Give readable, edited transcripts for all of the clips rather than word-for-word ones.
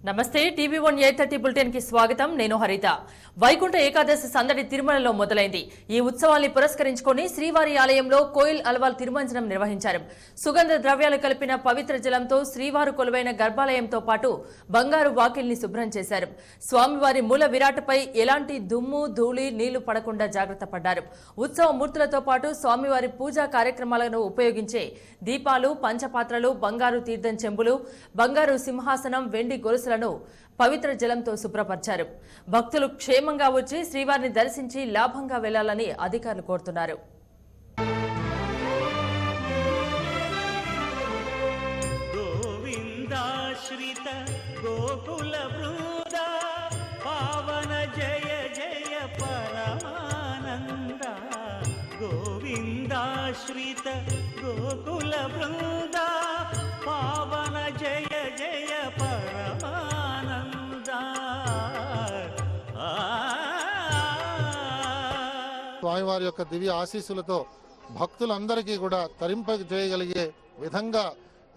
నమస్తే టీవీ1 8:30 బులెటిన్ కి స్వాగతం. నేను హరిత. వైకుంఠ ఏకాదశి సందడి తిరుమలలో మొదలైంది. ఈ ఉత్సవాన్ని పురస్కరించుకొని శ్రీవారి ఆలయంలో కోయిల్ అల్వాల్ తిరుమంజనం నిర్వహించారు. సుగంధ ద్రవ్యాలు కలిపిన పవిత్ర జలంతో శ్రీవారు కొలువైన గర్భాలయంతో పాటు బంగారు వాకిల్ని శుభ్రం చేశారు. స్వామివారి మూల విరాట్పై ఎలాంటి దుమ్ము ధూళి నీళ్లు పడకుండా జాగ్రత్త పడ్డారు. ఉత్సవ మూర్తులతో పాటు స్వామివారి పూజా కార్యక్రమాలను ఉపయోగించే దీపాలు, పంచపాత్రలు, బంగారు తీర్థం చెంబులు, బంగారు సింహాసనం, వెండి గొలుసులను పవిత్ర జలంతో శుభ్రపరిచారు. భక్తులు క్షేమంగా వచ్చి శ్రీవారిని దర్శించి లాభంగా వెళ్లాలని అధికారులు కోరుతున్నారు. గోవిందాశ్రిత గోకుల బృంద పావన జయ జయ పరమానంద. గోవిందాశ్రిత గోకుల బృంద పావన జయ జయ పరమానంద. స్వామివారి యొక్క దివ్య ఆశీస్సులతో భక్తులందరికీ కూడా తరింపజేయగలిగే విధంగా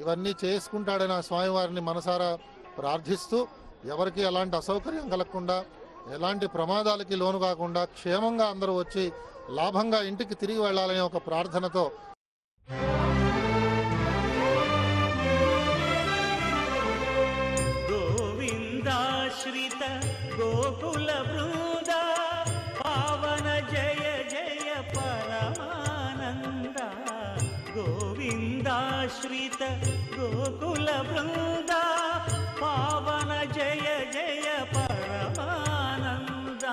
ఇవన్నీ చేసుకుంటాడని స్వామివారిని మనసారా ప్రార్థిస్తూ ఎవరికి ఎలాంటి అసౌకర్యం కలగకుండా ఎలాంటి ప్రమాదాలకి లోను కాకుండా క్షేమంగా అందరూ వచ్చి లాభంగా ఇంటికి తిరిగి వెళ్ళాలనే ఒక ప్రార్థనతో గోవిందాశ్రిత గోకుల బృంద పావన జయ జయ పరమానంద. గోవిందాశ్రిత గోకుల బృంద పావన జయ జయ పరమానంద.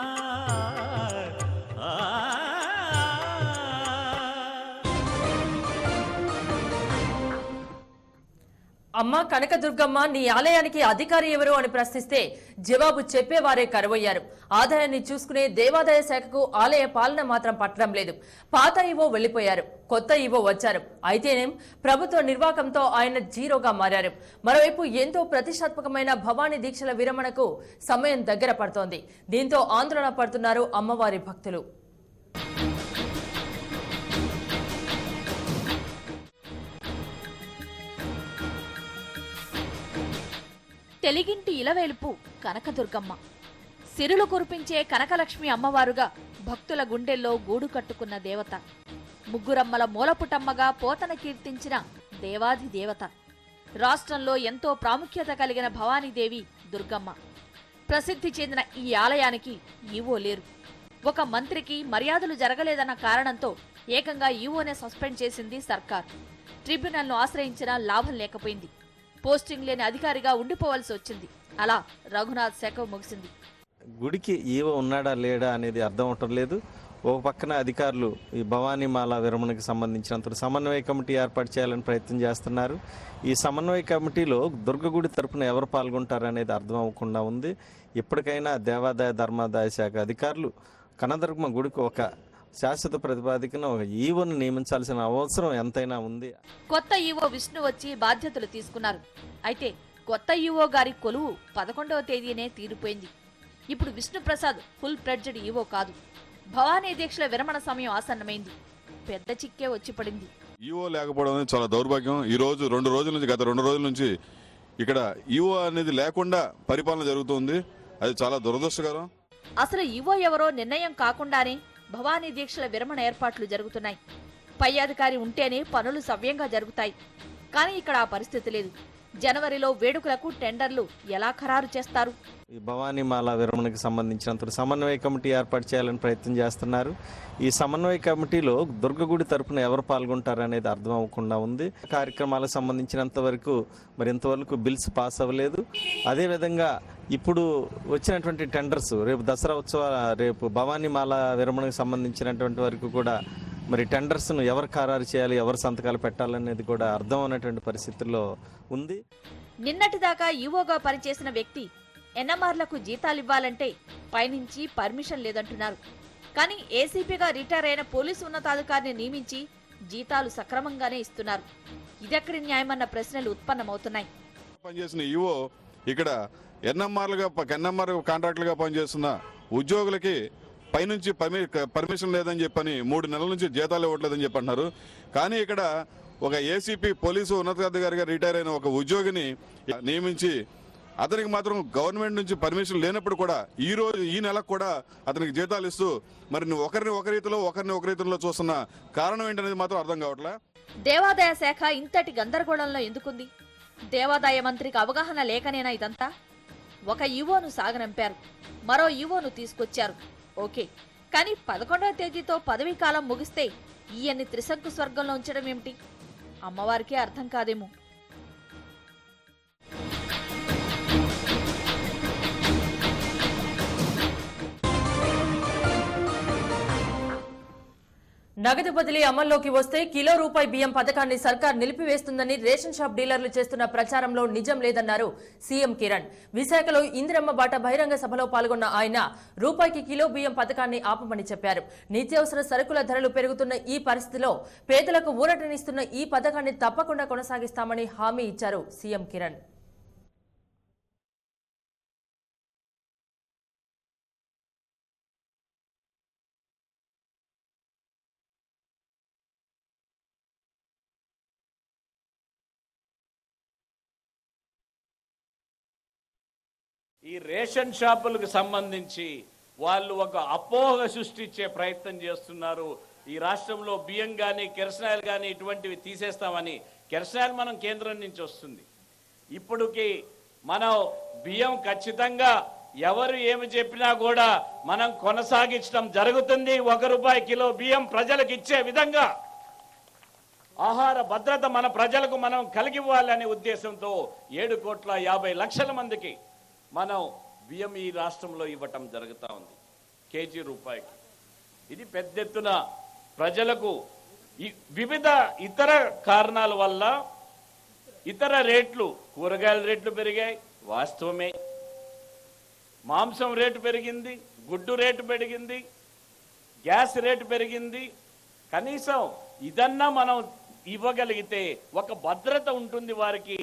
అమ్మ కనకదుర్గమ్మ, నీ ఆలయానికి అధికారి ఎవరు అని ప్రశ్నిస్తే జవాబు చెప్పేవారే కరువయ్యారు. ఆదాయాన్ని చూసుకునే దేవాదాయ శాఖకు ఆలయ పాలన మాత్రం పట్టడం లేదు. పాత ఈవో వెళ్లిపోయారు, కొత్త ఈవో వచ్చారు. అయితేనేం ప్రభుత్వ నిర్వాహకంతో ఆయన జీరోగా మారారు. మరోవైపు ఎంతో ప్రతిష్టాత్మకమైన భవానీ దీక్షల విరమణకు సమయం దగ్గర పడుతోంది. దీంతో ఆందోళన పడుతున్నారు అమ్మవారి భక్తులు. తెలిగింటి ఇలవేలుపు కనకదుర్గమ్మ, సిరులు కురిపించే కనకలక్ష్మి అమ్మవారుగా భక్తుల గుండెల్లో గూడు కట్టుకున్న దేవత. ముగ్గురమ్మల మూలపుటమ్మగా పోతన కీర్తించిన దేవాది దేవత. రాష్ట్రంలో ఎంతో ప్రాముఖ్యత కలిగిన భవానీదేవి దుర్గమ్మ. ప్రసిద్ధి చెందిన ఈ ఆలయానికి ఈవో లేరు. ఒక మంత్రికి మర్యాదలు జరగలేదన్న కారణంతో ఏకంగా ఈవోనే సస్పెండ్ చేసింది సర్కార్. ట్రిబ్యునల్ను ఆశ్రయించినా లాభం లేకపోయింది. పోస్టింగ్ లేని అధికారిగా ఉండిపోవాల్సి వచ్చింది. అలా రఘునాథ్ శాఖ ముగిసింది. గుడికి ఈవో ఉన్నాడా లేడా అనేది అర్థం అవటం లేదు. ఒక పక్కన అధికారులు ఈ భవానీమాల విరమణకు సంబంధించినంత సమన్వయ కమిటీ ఏర్పాటు చేయాలని ప్రయత్నం చేస్తున్నారు. ఈ సమన్వయ కమిటీలో దుర్గగుడి తరపున ఎవరు పాల్గొంటారనేది అర్థం అవ్వకుండా ఉంది. ఇప్పటికైనా దేవాదాయ ధర్మాదాయ శాఖ అధికారులు కనకదుర్గమ్మ గుడికి ఒక శాశ్వత ప్రతిపాదికన ఒక ఈవోను నియమించాల్సిన అవసరం ఎంతైనా ఉంది. కొత్త ఈవో విష్ణు వచ్చి బాధ్యతలు తీసుకున్నారు. అయితే కొత్త ఈవో గారి కొలువు 11వ తేదీనే తీరిపోయింది. ఇప్పుడు విష్ణుప్రసాద్ ఫుల్ ఫ్లెడ్జ్డ్ ఈవో కాదు. భవానీ దీక్షల విరమణ సమయం ఆసన్నమైంది. పెద్ద చిక్కే వచ్చి పడింది. ఈవో లేకపోవడం అనేది చాలా దౌర్భాగ్యం. ఈ రోజు గత రెండు రోజుల నుంచి ఇక్కడ ఈవో అనేది లేకుండా పరిపాలన జరుగుతుంది. అది చాలా దురదృష్టకరం. అసలు ఈవో ఎవరో నిర్ణయం కాకుండానే భవానీ దీక్షల విరమణ ఏర్పాట్లు జరుగుతున్నాయి. పై అధికారి ఉంటేనే పనులు సవ్యంగా జరుగుతాయి. కానీ ఇక్కడ ఆ పరిస్థితి లేదు. జనవరిలో వేడుకలకు టెండర్లు ఎలా ఖరారు చేస్తారు? ఈ భవానీమాల విరమణకు సంబంధించినంత సమన్వయ కమిటీ ఏర్పాటు చేయాలని ప్రయత్నం చేస్తున్నారు. ఈ సమన్వయ కమిటీలో దుర్గగుడి తరపున ఎవరు పాల్గొంటారనేది అర్థం అవ్వకుండా ఉంది. కార్యక్రమాలకు సంబంధించినంత వరకు మరి ఇంతవరకు బిల్స్ పాస్ అవ్వలేదు. అదేవిధంగా ఇప్పుడు వచ్చినటువంటి టెండర్స్ రేపు భవానీమాల విరమణకు సంబంధించినటువంటి వరకు కూడా మరి టెండర్స్ను ఎవరు ఖరారు చేయాలి, ఎవరు సంతకాలు పెట్టాలనేది కూడా అర్థం అన్నటువంటి పరిస్థితుల్లో ఉంది. నిన్నటిదాకా ఈవోగా పనిచేసిన వ్యక్తి ఎన్ఎంఆర్లకు జీతాలివ్వాలంటే పైనుంచి పర్మిషన్ లేదంటున్నారు. కానీ ఏసీపీగా రిటైర్ అయిన పోలీసు ఉన్నతాధికారిని నియమించి జీతాలు సక్రమంగానే ఇస్తున్నారు. ఇదెక్కడి న్యాయమన్న ప్రశ్నలు ఉత్పన్నమవుతున్నాయి. పనిచేసిన ఈవో ఇక్కడ ఎన్ఎంఆర్ కాంట్రాక్టులుగా పనిచేస్తున్న ఉద్యోగులకి పైనుంచి పర్మిషన్ లేదని చెప్పని 3 నెలల నుంచి జీతాలు ఇవ్వట్లేదని చెప్పి అంటున్నారు. కానీ ఇక్కడ ఒక ఏసీపీ పోలీసు ఉన్నతాధికారిగా రిటైర్ అయిన ఒక ఉద్యోగిని నియమించి అతనికి మాత్రం గవర్నమెంట్ నుంచి పర్మిషన్ లేనప్పుడు కూడా ఈ నెలకు కూడా అతనికి జీతాలు ఇస్తూ మరి నువ్వు ఒకరిని ఒక రీతిలో చూస్తున్న కారణం ఏంటనేది మాత్రం అర్థం కావట్లే. దేవాదాయ శాఖ ఇంతటి గందరగోళంలో ఎందుకుంది? దేవాదాయ మంత్రికి అవగాహన లేకనేనా ఇదంతా? ఒక ఈవోను సాగనంపారు, మరో ఈవోను తీసుకొచ్చారు, ఓకే. కానీ 11వ తేదీతో పదవీ కాలం ముగిస్తే ఈయన్ని త్రిశంకు స్వర్గంలో ఉంచడం ఏమిటి? అమ్మవారికే అర్థం కాదేమో. నగదు బదిలీ అమల్లోకి వస్తే కిలో రూపాయి బియ్యం పథకాన్ని సర్కార్ నిలిపివేస్తుందని రేషన్ షాప్ డీలర్లు చేస్తున్న ప్రచారంలో నిజం లేదన్నారు సీఎం కిరణ్. విశాఖలో ఇందిరమ్మ బాట బహిరంగ సభలో పాల్గొన్న ఆయన రూపాయికి కిలో బియ్యం పథకాన్ని ఆపమని చెప్పారు. నిత్యావసర సరుకుల ధరలు పెరుగుతున్న ఈ పరిస్థితిలో పేదలకు ఊరటనిస్తున్న ఈ పథకాన్ని తప్పకుండా కొనసాగిస్తామని హామీ ఇచ్చారు సీఎం కిరణ్. ఈ రేషన్ షాపులకు సంబంధించి వాళ్ళు ఒక అపోహ సృష్టించే ప్రయత్నం చేస్తున్నారు. ఈ రాష్ట్రంలో బియ్యం కానీ కిరసనాయిలు కానీ ఇటువంటివి తీసేస్తామని. కిరసనాయిలు మనం కేంద్రం నుంచి వస్తుంది. ఇప్పటికి మనం బియ్యం ఖచ్చితంగా ఎవరు ఏమి చెప్పినా కూడా మనం కొనసాగించడం జరుగుతుంది. ₹1 కిలో బియ్యం ప్రజలకు ఇచ్చే విధంగా ఆహార భద్రత మన ప్రజలకు మనం కలిగివ్వాలనే ఉద్దేశంతో 7,50,00,000 మందికి మనం బియ్యం ఈ రాష్ట్రంలో ఇవ్వటం జరుగుతూ ఉంది. కేజీ రూపాయికి ఇది పెద్ద ఎత్తున ప్రజలకు వివిధ ఇతర కారణాల వల్ల ఇతర రేట్లు, కూరగాయల రేట్లు పెరిగాయి, వాస్తవమే. మాంసం రేటు పెరిగింది, గుడ్డు రేటు పెరిగింది, గ్యాస్ రేటు పెరిగింది. కనీసం ఇదన్నా మనం ఇవ్వగలిగితే ఒక భద్రత ఉంటుంది వారికి.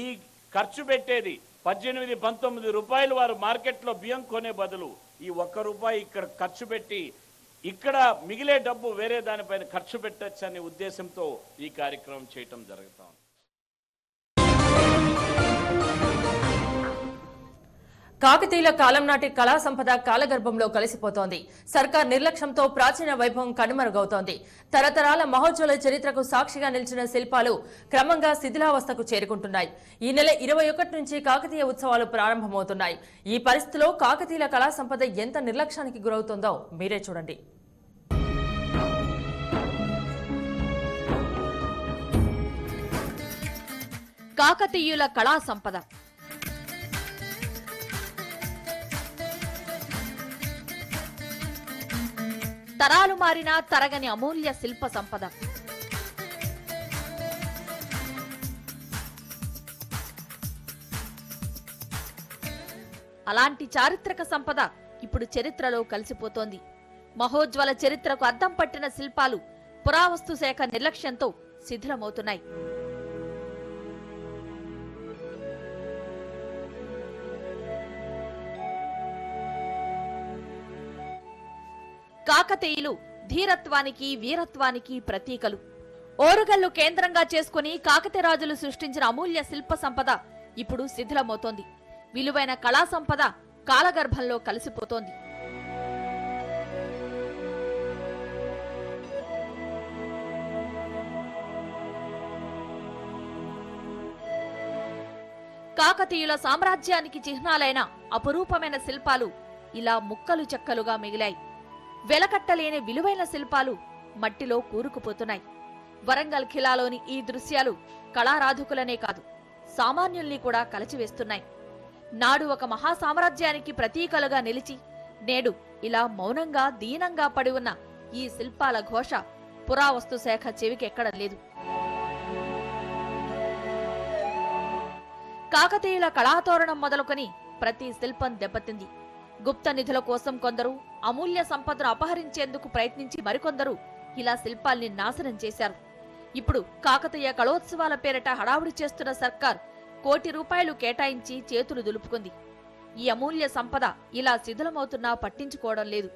ఈ ఖర్చు పెట్టేది 18-19 రూపాయలు వారు మార్కెట్లో బియ్యం కొనే బదులు ఈ ₹1 ఇక్కడ ఖర్చు పెట్టి ఇక్కడ మిగిలే డబ్బు వేరే దానిపైన ఖర్చు పెట్టచ్చు అనే ఉద్దేశంతో ఈ కార్యక్రమం చేయటం జరుగుతాం. కాకతీయుల కాలం నాటి కళా సంపద కాలగర్భంలో కలిసిపోతోంది. సర్కార్ నిర్లక్ష్యంతో ప్రాచీన వైభవం కనుమరుగవుతోంది. తరతరాల మహోజ్వల చరిత్రకు సాక్షిగా నిలిచిన శిల్పాలు క్రమంగా శిథిలావస్థకు చేరుకుంటున్నాయి. ఈ నెల 21 నుంచి కాకతీయ ఉత్సవాలు ప్రారంభమవుతున్నాయి. ఈ పరిస్థితిలో కాకతీయుల కళా సంపద ఎంత నిర్లక్ష్యానికి గురవుతుందో మీరే చూడండి. కాకతీయుల కళా సంపద తరాలు మారినా తరగని అమూల్య శిల్ప సంపద. అలాంటి చారిత్రక సంపద ఇప్పుడు చరిత్రలో కలిసిపోతోంది. మహోజ్వల చరిత్రకు అద్దం పట్టిన శిల్పాలు పురావస్తు శాఖ నిర్లక్ష్యంతో శిథిలమవుతున్నాయి. కాకతీయులు ధీరత్వానికి వీరత్వానికి ప్రతీకలు. ఓరుగల్లు కేంద్రంగా చేసుకుని కాకతీయ రాజులు సృష్టించిన అమూల్య శిల్ప సంపద ఇప్పుడు శిథిలమవుతోంది. విలువైన కళా సంపద కాలగర్భంలో కలిసిపోతోంది. కాకతీయుల సామ్రాజ్యానికి చిహ్నాలైన అపురూపమైన శిల్పాలు ఇలా ముక్కలు చెక్కలుగా మిగిలాయి. వెలకట్టలేని విలువైన శిల్పాలు మట్టిలో కూరుకుపోతున్నాయి. వరంగల్ ఖిలాలోని ఈ దృశ్యాలు కళారాధకులనే కాదు, సామాన్యుల్ని కూడా కలచివేస్తున్నాయి. నాడు ఒక మహాసామ్రాజ్యానికి ప్రతీకలుగా నిలిచి నేడు ఇలా మౌనంగా దీనంగా పడి ఉన్న ఈ శిల్పాల ఘోష పురావస్తు శాఖ చెవికెక్కడం లేదు. కాకతీయుల కళాతోరణం మొదలుకొని ప్రతి శిల్పం దెబ్బతింది. గుప్త నిధుల కోసం కొందరు, అమూల్య సంపదను అపహరించేందుకు ప్రయత్నించి మరికొందరు ఇలా శిల్పాల్ని నాశనం చేశారు. ఇప్పుడు కాకతీయ కళోత్సవాల పేరిట హడావుడి చేస్తున్న సర్కార్ ₹1 కోటి కేటాయించి చేతులు దులుపుకుంది. ఈ అమూల్య సంపద ఇలా శిథిలమవుతున్నా పట్టించుకోవడం లేదు.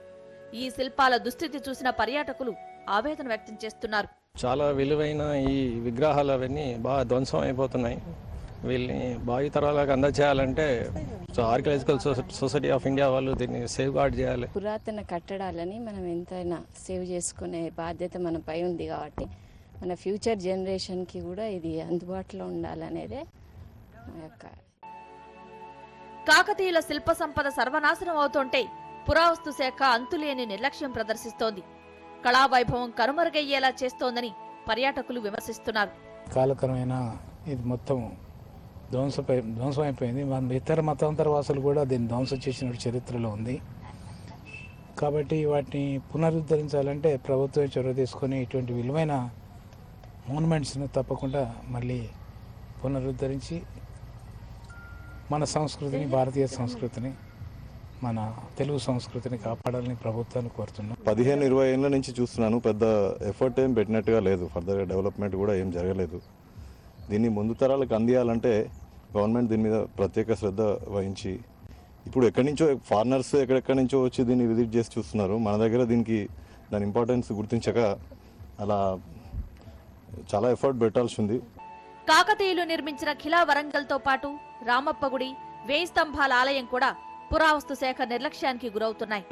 ఈ శిల్పాల దుస్థితి చూసిన పర్యాటకులు ఆవేదన వ్యక్తం చేస్తున్నారు. చాలా విలువైన ఈ విగ్రహాలు అవన్నీ బాగా ధ్వంసం అయిపోతున్నాయి. వీళ్ళని భావితరాలకు అందజేయాలంటే so archaeological society of India వాళ్ళు దీన్ని సేవ్ గార్డ్ చేయాలి. పురాతన కట్టడాలని మనం ఎంతైనా సేవ్ చేసుకునే బాధ్యత మనపై ఉంది కాబట్టి మన ఫ్యూచర్ జనరేషన్కి కూడా ఇది అందుబాటులో ఉండాలనేదే మా యొక్క. కాకతీయుల శిల్ప సంపద సర్వనాశనం అవుతుంటే పురావస్తు శాఖ అంతులేని నిర్లక్ష్యం ప్రదర్శిస్తోంది. కళావైభవం కనుమరుగయ్యేలా చేస్తోందని పర్యాటకులు విమర్శిస్తున్నారు. కాలక్రమేణ ఇది మొత్తం ధ్వంసమైపోయింది. ఇతర మతాంతర వాసులు కూడా దీన్ని ధ్వంసం చేసిన చరిత్రలో ఉంది. కాబట్టి వాటిని పునరుద్ధరించాలంటే ప్రభుత్వం చొరవ తీసుకొని ఇటువంటి విలువైన మోనుమెంట్స్ను తప్పకుండా మళ్ళీ పునరుద్ధరించి మన సంస్కృతిని, భారతీయ సంస్కృతిని, మన తెలుగు సంస్కృతిని కాపాడాలని ప్రభుత్వాన్ని కోరుతున్నాం. 15-20 ఏళ్ళ నుంచి చూస్తున్నాను, పెద్ద ఎఫర్ట్ ఏం పెట్టినట్టుగా లేదు. ఫర్దర్ డెవలప్మెంట్ కూడా ఏం జరగలేదు. దీన్ని ముందు తరాలకు అందియాలంటే గవర్నమెంట్ దీని మీద ప్రత్యేక శ్రద్ధ వహించి, ఇప్పుడు ఎక్కడి నుంచో ఫారినర్స్ ఎక్కడెక్కడి నుంచో వచ్చి దీన్ని విజిట్ చేసి చూస్తున్నారు. మన దగ్గర దీనికి దాని ఇంపార్టెన్స్ గుర్తించక అలా చాలా ఎఫర్ట్ పెట్టాల్సి ఉంది. కాకతీయులు నిర్మించిన ఖిలా వరంగల్తో పాటు రామప్ప గుడి, 1000 స్తంభాల ఆలయం కూడా పురావస్తు శాఖ నిర్లక్ష్యానికి గురవుతున్నాయి.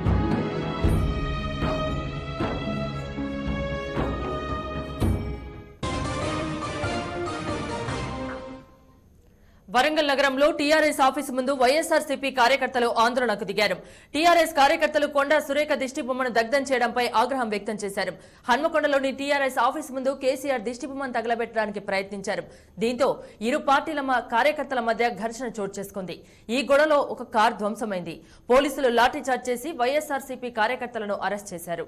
వరంగల్ నగరంలో టీఆర్ఎస్ ఆఫీసు ముందు వైఎస్ఆర్సీపీ కార్యకర్తలు ఆందోళనకు దిగారు. టీఆర్ఎస్ కార్యకర్తలు కొండా సురేఖ దిష్టిబొమ్మను దగ్ధం చేయడంపై ఆగ్రహం వ్యక్తం చేశారు. హన్మకొండలోని టీఆర్ఎస్ ఆఫీసు ముందు కేసీఆర్ దిష్టిబొమ్మను తగలబెట్టడానికి ప్రయత్నించారు. దీంతో ఇరు పార్టీల కార్యకర్తల మధ్య ఘర్షణ చోటు చేసుకుంది. ఈ గొడవలో ఒక కారు ధ్వంసమైంది. పోలీసులు లాఠీచార్జ్ చేసి వైఎస్ఆర్సీపీ కార్యకర్తలను అరెస్ట్ చేశారు.